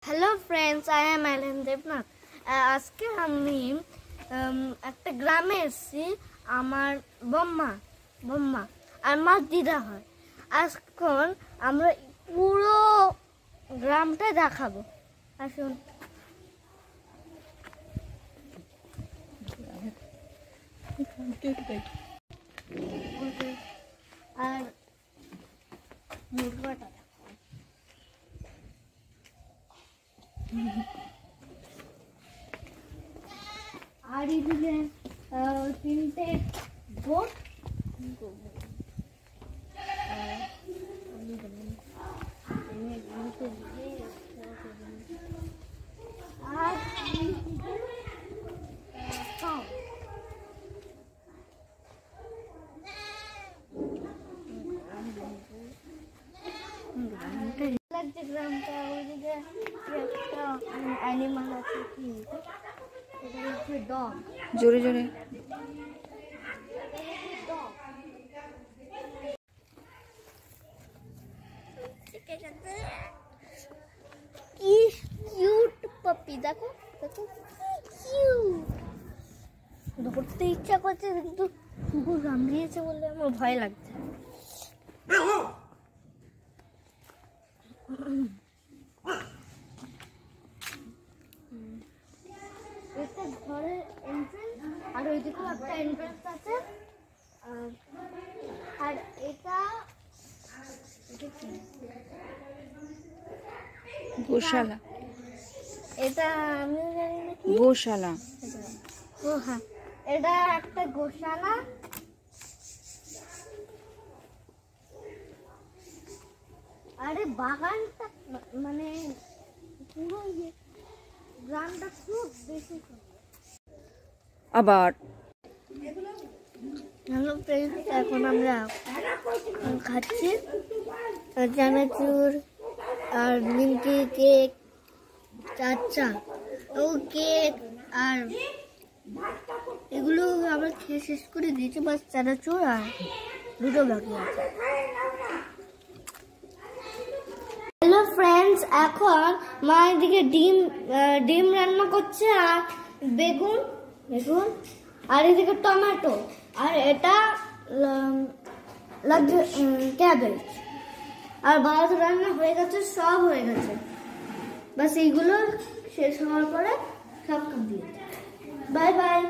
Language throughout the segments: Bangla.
Hello friends, I am Allen Debnath. আজকে আমি একটা গ্রামে এসেছি। আমার বম্মা আর মা দিদা হয়। আজখন আমরা পুরো গ্রামটা দেখাবো। আসুন। আর মুরগাটা আর এদিকে তিনটে গোট আর লাগছে গ্রামটা। ওইদিকে একটা অ্যানিমাল আছে, কি এটা হচ্ছে ডগ। জোরে জোরে কি কিউট পাপি, দেখো দেখো ধরতে ইচ্ছা করছে, কিন্তু কুকুর কামড়িয়েছে বলে আমার ভয় লাগছে। এটা ঘরের এন্ট্রেন্স, আর ওইদিকেও একটা এন্ট্রেন্স আছে। আর এটা গোশালা, এটা আমি জানি না কি গোশালা। ও হ্যাঁ, এটা একটা গোশালা। আরে বাগানটা মানে পুরো গ্রামটা খুব বেশি। আবার হ্যালো ফ্রেন্ডস, এখন আমরা খাচ্ছি চানাচুর আর নিমকি কেক, চাচা ও কেক, আর এগুলো আমরা খেয়ে শেষ করে দিয়েছি। বাস চানাচুর আর দুটো বাকি আছে। হ্যালো ফ্রেন্ডস, এখন মা এদিকে ডিম রান্না করছে, আর বেগুন আর এদিকে টমেটো, আর এটা লাগছে ক্যাবেজ। আর ভাত রান্না হয়ে গেছে, সব হয়ে গেছে। বাস এইগুলো শেষ হওয়ার পরে সব কমপ্লিট। Bye bye.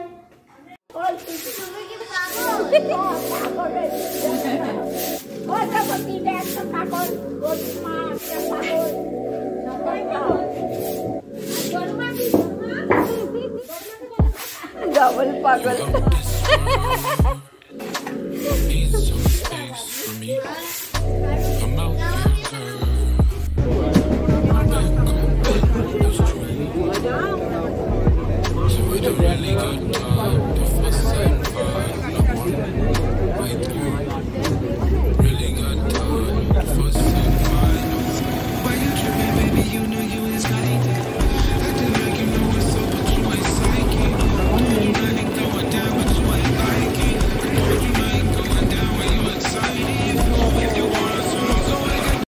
ডবল পাগল। Need some space for me.